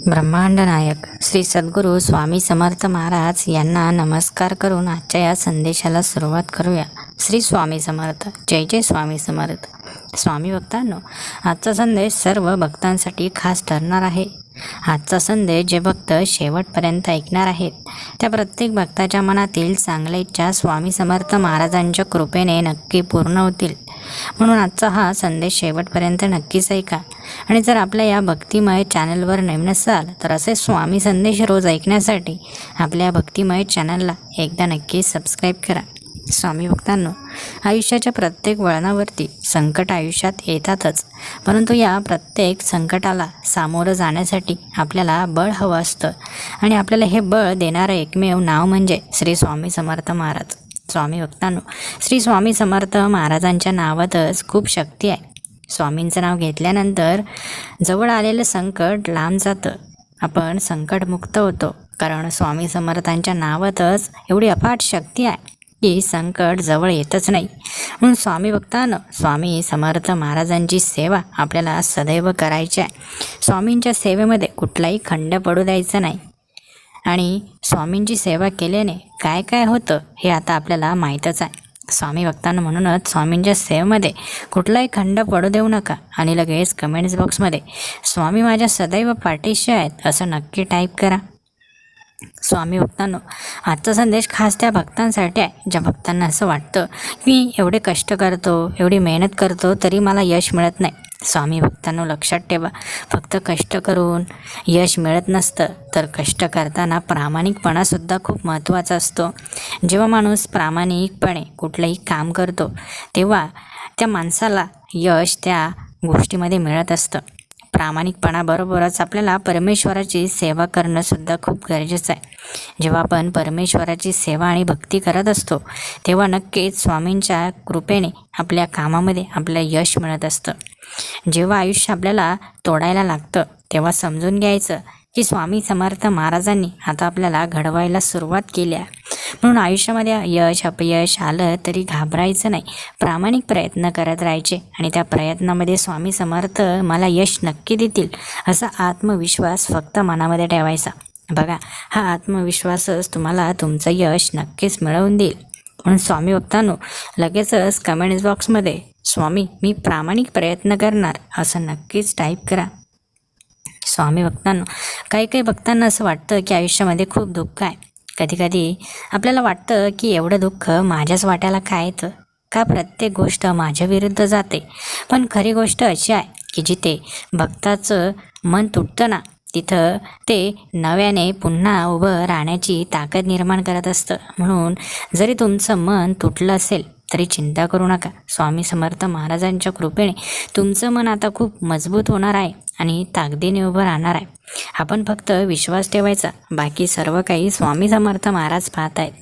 ब्रह्मांड नायक श्री सद्गुरू स्वामी समर्थ महाराज यांना नमस्कार करून आजच्या या संदेशाला सुरुवात करूया. श्री स्वामी समर्थ. जय जय स्वामी समर्थ. स्वामी भक्तांनो, आजचा संदेश सर्व भक्तांसाठी खास ठरणार आहे. आजचा संदेश जे भक्त शेवटपर्यंत ऐकणार आहेत त्या प्रत्येक भक्ताच्या मनातील चांगल्या इच्छा स्वामी समर्थ महाराजांच्या कृपेने नक्की पूर्ण होतील. म्हणून आजचा हा संदेश शेवटपर्यंत नक्कीच ऐका. आणि जर आपल्या या भक्तिमय चॅनलवर नवीन असाल तर असे स्वामी संदेश रोज ऐकण्यासाठी आपल्या भक्तिमय चॅनलला एकदा नक्की सबस्क्राईब करा. स्वामी भक्तांनो, आयुष्याच्या प्रत्येक वळणावरती संकट आयुष्यात येतातच, परंतु या प्रत्येक संकटाला सामोरं जाण्यासाठी आपल्याला बळ हवं असतं. आणि आपल्याला हे बळ देणारं एकमेव नाव म्हणजे श्री स्वामी समर्थ महाराज. स्वामी भक्तांनो, श्री स्वामी समर्थ महाराजांच्या नावातच खूप शक्ती आहे. स्वामींचं नाव घेतल्यानंतर जवळ आलेलं संकट लांब जातं. आपण संकटमुक्त होतो, कारण स्वामी समर्थांच्या नावातच एवढी अफाट शक्ती आहे की संकट जवळ येतच नाही. म्हणून स्वामी भक्तांनो, स्वामी समर्थ महाराजांची सेवा आपल्याला सदैव करायची आहे. स्वामींच्या सेवेमध्ये कुठलाही खंड पडू द्यायचा नाही. आणि स्वामींची सेवा केल्याने काय काय होतं हे आता आपल्याला माहीतच आहे. स्वामी भक्तांनो, म्हणूनच स्वामींच्या सेवेमध्ये कुठलाही खंड पडू देऊ नका. आणि लगेच कमेंट्स बॉक्समध्ये स्वामी माझ्या सदैव पाठीशी आहेत असं नक्की टाईप करा. स्वामी भक्तांनो, आजचा संदेश खास त्या भक्तांसाठी आहे ज्या भक्तांना असं वाटतं की एवढे कष्ट करतो, एवढी मेहनत करतो तरी मला यश मिळत नाही. स्वामी भक्तांनो, लक्षात ठेवा, फक्त कष्ट करून यश मिळत नसतं, तर कष्ट करताना प्रामाणिकपणासुद्धा खूप महत्त्वाचा असतो. जेव्हा माणूस प्रामाणिकपणे कुठलंही काम करतो तेव्हा त्या माणसाला यश त्या गोष्टीमध्ये मिळत असतं. प्रामाणिकपणाबरोबरच आपल्याला परमेश्वराची सेवा करणंसुद्धा खूप गरजेचं आहे. जेव्हा आपण परमेश्वराची सेवा आणि भक्ती करत असतो तेव्हा नक्कीच स्वामींच्या कृपेने आपल्या कामामध्ये आपल्याला यश मिळत असतं. जेव्हा आयुष्य आपल्याला तोडायला लागतं तेव्हा समजून घ्यायचं की स्वामी समर्थ महाराजांनी आता आपल्याला घडवायला सुरुवात केली आहे. म्हणून आयुष्यामध्ये यश अपयश आलं तरी घाबरायचं नाही. प्रामाणिक प्रयत्न करत राहायचे आणि त्या प्रयत्नामध्ये स्वामी समर्थ मला यश नक्की देतील असा आत्मविश्वास फक्त मनामध्ये ठेवायचा. बघा, हा आत्मविश्वासच तुम्हाला तुमचं यश नक्कीच मिळवून देईल. म्हणून स्वामी भक्तांनो, लगेचच कमेंट्स बॉक्समध्ये स्वामी मी प्रामाणिक प्रयत्न करणार असं नक्कीच टाईप करा. स्वामी भक्तांनो, काही भक्तांना असं वाटतं की आयुष्यामध्ये खूप दुःख आहे. कधी आपल्याला वाटतं की एवढं दुःख माझ्याच वाट्याला काय येतं, का प्रत्येक गोष्ट माझ्या विरुद्ध जाते. पण खरी गोष्ट अशी आहे की जिथे भक्ताचं मन तुटतं ना, तिथं ते नव्याने पुन्हा उभं राहण्याची ताकद निर्माण करत असतं. म्हणून जरी तुमचं मन तुटलं असेल तरी चिंता करू नका. स्वामी समर्थ महाराजांच्या कृपेने तुमचं मन आता खूप मजबूत होणार आहे आणि ताकदीने उभं राहणार आहे. आपण फक्त विश्वास ठेवायचा, बाकी सर्व काही स्वामी समर्थ महाराज पाहत आहेत.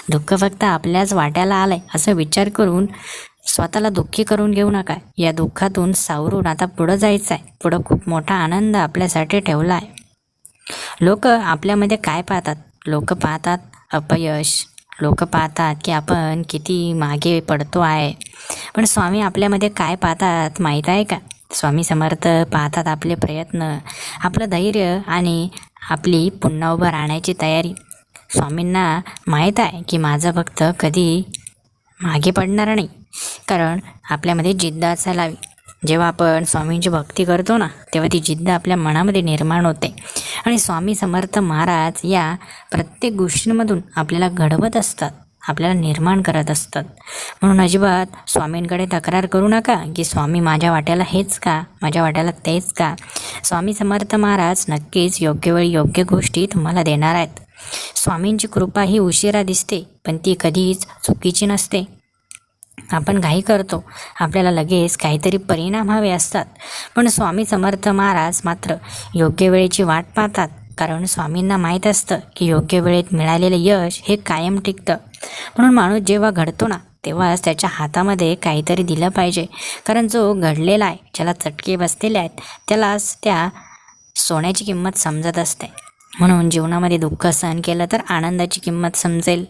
दुःख फक्त आपल्याच वाट्याला आलंय असं विचार करून स्वतःला दुःखी करून घेऊ नका. या दुःखातून सावरून आता पुढं जायचं आहे. पुढं खूप मोठा आनंद आपल्यासाठी ठेवला आहे. लोक आपल्यामध्ये काय पाहतात? लोक पाहतात अपयश, लोक पाहतात की आपण किती मागे पडतो आहे. पण स्वामी आपल्यामध्ये काय पाहतात माहीत आहे का? स्वामी समर्थ पाहतात आपले प्रयत्न, आपलं धैर्य आणि आपली पुन्हा उभं राहण्याची तयारी. स्वामींना माहीत आहे की माझा भक्त कधी मागे पडणार नाही, कारण आपल्यामध्ये जिद्द असायला हवी. जेव्हा आपण स्वामींची भक्ती करतो ना, तेव्हा ती जिद्द आपल्या मनामध्ये निर्माण होते. आणि स्वामी समर्थ महाराज या प्रत्येक गोष्टींमधून आपल्याला घडवत असतात, आपल्याला निर्माण करत असतात. म्हणून अजिबात स्वामींकडे तक्रार करू नका की स्वामी माझ्या वाट्याला हेच का, माझ्या वाट्याला तेच का. स्वामी समर्थ महाराज नक्कीच योग्य वेळी योग्य गोष्टी तुम्हाला देणार आहेत. स्वामींची कृपा ही उशिरा दिसते, पण ती कधीच चुकीची नसते. आपण घाई करतो, आपल्याला लगेच काहीतरी परिणाम हवे असतात, पण स्वामी समर्थ महाराज मात्र योग्य वेळेची वाट पाहतात. कारण स्वामींना माहीत असतं की योग्य वेळेत मिळालेलं यश हे कायम टिकतं. म्हणून माणूस जेव्हा घडतो ना, तेव्हाच त्याच्या हातामध्ये काहीतरी दिलं पाहिजे. कारण जो घडलेला आहे, ज्याला चटके बसलेले आहेत, त्यालाच त्या सोन्याची किंमत समजत असते. म्हणून जीवनामध्ये दुःख सहन केलं तर आनंदाची किंमत समजेल.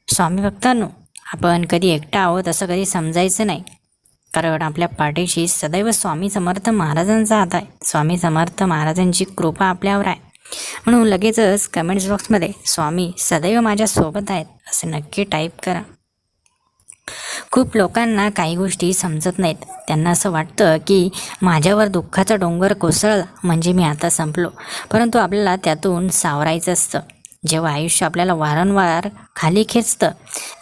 स्वामी भक्तांनो, आपण कधी एकटा आहोत असं कधी समजायचं नाही. कारण आपल्या पाठीशी सदैव स्वामी समर्थ महाराजांचा हात आहे. स्वामी समर्थ महाराजांची कृपा आपल्यावर आहे. म्हणून लगेचच कमेंट्स बॉक्समध्ये स्वामी सदैव माझ्यासोबत आहेत असे नक्की टाईप करा. खूप लोकांना काही गोष्टी समजत नाहीत. त्यांना असं वाटतं की माझ्यावर दुःखाचा डोंगर कोसळला म्हणजे मी आता संपलो. परंतु आपल्याला त्यातून सावरायचं असतं. जेव्हा आयुष्य आपल्याला वारंवार खाली खेचतं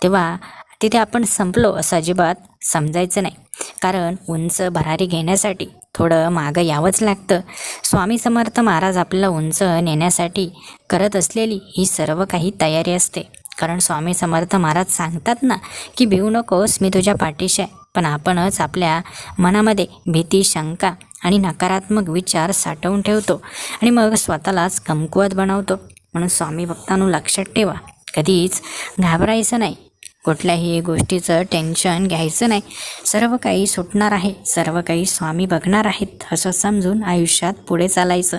तेव्हा तिथे आपण संपलो असं अजिबात समजायचं नाही. कारण उंच भरारी घेण्यासाठी थोडं मागं यावंच लागतं. स्वामी समर्थ महाराज आपल्याला उंच नेण्यासाठी करत असलेली ही सर्व काही तयारी असते. कारण स्वामी समर्थ महाराज सांगतात ना की भिवू नकोस, मी तुझ्या पाठीशी आहे. पण आपणच आपल्या मनामध्ये भीती, शंका आणि नकारात्मक विचार साठवून ठेवतो आणि मग स्वतःलाच कमकुवत बनवतो. म्हणून स्वामी भक्तांनो लक्षात ठेवा, कधीच घाबरायचं नाही. कुठल्याही गोष्टीचं टेन्शन घ्यायचं नाही. सर्व काही सुटणार आहे, सर्व काही स्वामी बघणार आहेत असं समजून आयुष्यात पुढे चालायचं.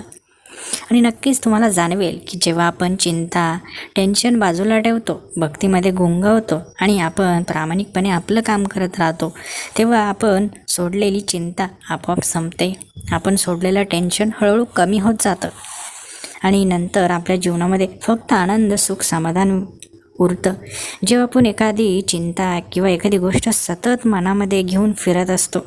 आणि नक्कीच तुम्हाला जाणवेल की जेव्हा आपण चिंता, टेन्शन बाजूला ठेवतो, भक्तीमध्ये गुंगवतो आणि आपण प्रामाणिकपणे आपलं काम करत राहतो, तेव्हा आपण सोडलेली चिंता आपोआप संपते. आपण सोडलेलं टेन्शन हळूहळू कमी होत जातं आणि नंतर आपल्या जीवनामध्ये फक्त आनंद, सुख, समाधान उरतं. जेव्हा आपण एखादी चिंता किंवा एखादी गोष्ट सतत मनामध्ये घेऊन फिरत असतो,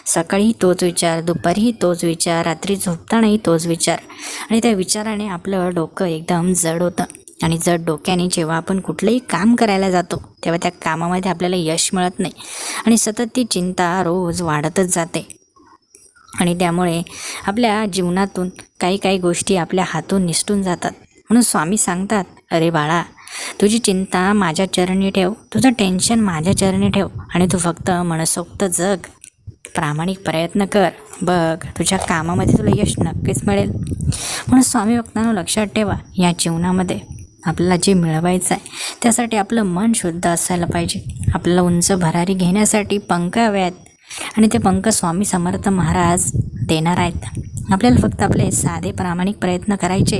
सकाळी तोच विचार, दुपारीही तोच विचार, रात्री झोपतानाही तोच विचार, आणि त्या विचाराने आपलं डोकं एकदम जड होतं. आणि जड डोक्याने जेव्हा आपण कुठलंही काम करायला जातो तेव्हा त्या कामामध्ये आपल्याला यश मिळत नाही आणि सतत ती चिंता रोज वाढतच जाते. आणि त्यामुळे आपल्या जीवनातून काही गोष्टी आपल्या हातून निसटून जातात. म्हणून स्वामी सांगतात, अरे बाळा, तुझी चिंता माझ्या चरणी ठेव, तुझं टेन्शन माझ्या चरणी ठेव आणि तू फक्त मनसोक्त जग, प्रामाणिक प्रयत्न कर, बघ तुझ्या कामामध्ये तुला यश नक्कीच मिळेल. म्हणून स्वामी भक्तांनो लक्षात ठेवा, या जीवनामध्ये आपल्याला जे मिळवायचं आहे त्यासाठी आपलं मन शुद्ध असायला पाहिजे. आपल्याला उंच भरारी घेण्यासाठी पंख हवे आहेत आणि ते पंख स्वामी समर्थ महाराज देणार आहेत. आपल्याला फक्त आपले साधे प्रामाणिक प्रयत्न करायचे,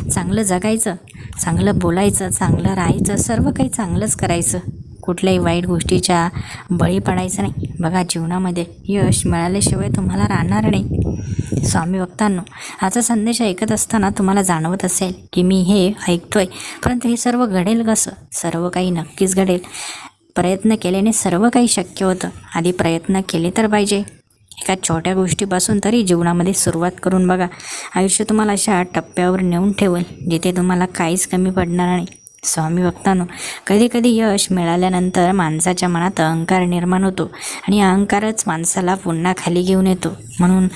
चांगलं जगायचं, चांगलं बोलायचं, चांगलं राहायचं, सर्व काही चांगलंच करायचं, कुठल्याही वाईट गोष्टीच्या बळी पडायचं नाही. बघा, जीवनामध्ये यश मिळाल्याशिवाय तुम्हाला राहणार नाही. स्वामी भक्तांनो, आजचा संदेश ऐकत असताना तुम्हाला जाणवत असेल की मी हे ऐकतोय, परंतु हे सर्व घडेल कसं? सर्व काही नक्कीच घडेल. प्रयत्न केल्याने सर्व काही शक्य होतं. आधी प्रयत्न केले तर पाहिजे. एका छोट्या गोष्टीपासून तरी जीवनामध्ये सुरुवात करून बघा. आयुष्य तुम्हाला अशा टप्प्यावर नेऊन ठेवेल जिथे तुम्हाला काहीच कमी पडणार नाही. स्वामी भक्तांनो, कधी यश मिळाल्यानंतर माणसाच्या मनात अहंकार निर्माण होतो आणि अहंकारच माणसाला पुन्हा खाली घेऊन येतो. म्हणून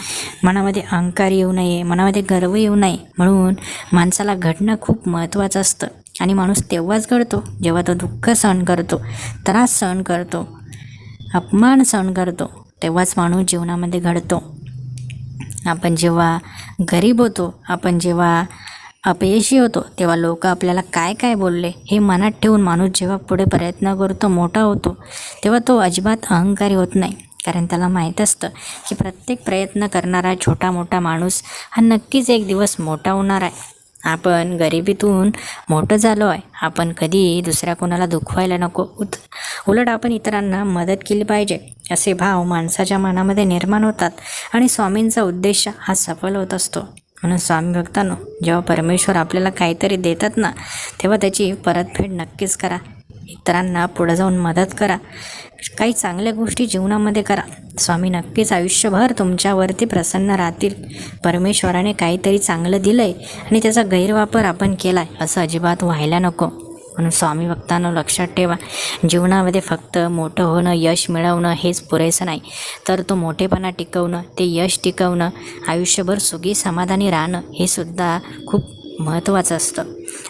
मनामध्ये अहंकार येऊ नये, मनामध्ये गर्व येऊ नये, म्हणून माणसाला घडणं खूप महत्त्वाचं असतं. आणि माणूस तेव्हाच घडतो जेव्हा तो दुःख सहन करतो, त्रास सहन करतो, अपमान सहन करतो, तेव्हाच माणूस जीवनामध्ये घडतो. आपण जेव्हा गरीब होतो, आपण जेव्हा अपयशी होतो, तेव्हा लोक आपल्याला काय बोलले हे मनात ठेवून माणूस जेव्हा पुढे प्रयत्न करतो, मोठा होतो, तेव्हा तो अजिबात अहंकारी होत नाही. कारण त्याला माहीत असतं की प्रत्येक प्रयत्न करणारा छोटा मोठा माणूस हा नक्कीच एक दिवस मोठा होणार आहे. आपण गरिबीतून मोठं झालो आहे, आपण कधी दुसऱ्या कोणाला दुखवायला नको, उलट आपण इतरांना मदत केली पाहिजे असे भाव माणसाच्या मनामध्ये निर्माण होतात आणि स्वामींचा उद्देश हा सफल होत असतो. म्हणून स्वामी भक्तांनो, जेव्हा परमेश्वर आपल्याला काहीतरी देतात ना, तेव्हा त्याची परतफेड नक्कीच करा. इतरांना पुढे जाऊन मदत करा, काही चांगल्या गोष्टी जीवनामध्ये करा. स्वामी नक्कीच आयुष्यभर तुमच्यावरती प्रसन्न राहतील. परमेश्वराने काहीतरी चांगलं दिलं आहे आणि त्याचा गैरवापर आपण केला आहे असं अजिबात व्हायला नको. म्हणून स्वामी भक्तांनो लक्षात ठेवा, जीवनामध्ये फक्त मोठं होणं, यश मिळवणं हेच पुरेसं नाही, तर तो मोठेपणा टिकवणं, ते यश टिकवणं, आयुष्यभर सुखी समाधानी राहणं हे सुद्धा खूप महत्त्वाचं असतं.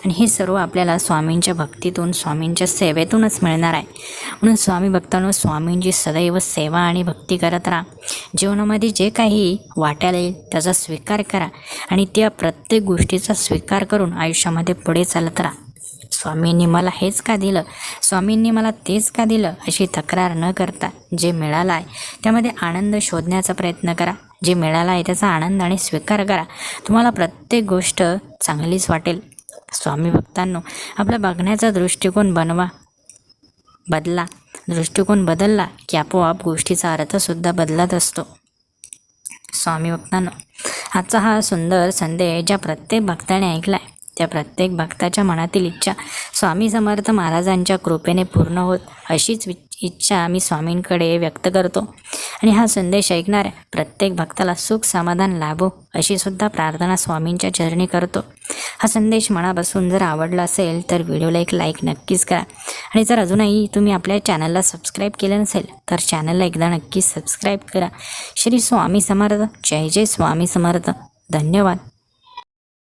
आणि हे सर्व आपल्याला स्वामींच्या भक्तीतून, स्वामींच्या सेवेतूनच मिळणार आहे. म्हणून स्वामी भक्तांनो, स्वामींची सदैव सेवा आणि भक्ती करत राहा. जीवनामध्ये जे काही वाट्याला येईल त्याचा स्वीकार करा आणि त्या प्रत्येक गोष्टीचा स्वीकार करून आयुष्यामध्ये पुढे चालत राहा. स्वामींनी मला हेच का दिलं, स्वामींनी मला तेच का दिलं अशी तक्रार न करता जे मिळालं आहे त्यामध्ये आनंद शोधण्याचा प्रयत्न करा. जे मिळालं आहे त्याचा आनंद आणि स्वीकार करा. तुम्हाला प्रत्येक गोष्ट चांगलीच वाटेल. स्वामी भक्तांनो, आपला बघण्याचा दृष्टिकोन बदला. दृष्टिकोन बदलला की आपोआप गोष्टीचा अर्थसुद्धा बदलत असतो. स्वामी भक्तांनो, आजचा हा सुंदर संदेश ज्या प्रत्येक भक्ताने ऐकलाय त्या प्रत्येक भक्ताच्या मनातील इच्छा स्वामी समर्थ महाराजांच्या कृपेने पूर्ण होत अशीच इच्छा मी स्वामींकडे व्यक्त करतो. आणि हा संदेश ऐकणाऱ्या प्रत्येक भक्ताला सुख समाधान लाभो अशी सुद्धा प्रार्थना स्वामींच्या चरणी करतो. हा संदेश मनापासून जर आवडला असेल तर व्हिडिओला एक लाईक नक्कीच करा. आणि जर अजूनही तुम्ही आपल्या चॅनलला सबस्क्राईब केलं नसेल तर चॅनलला एकदा नक्कीच सबस्क्राईब करा. श्री स्वामी समर्थ. जय जय स्वामी समर्थ. धन्यवाद.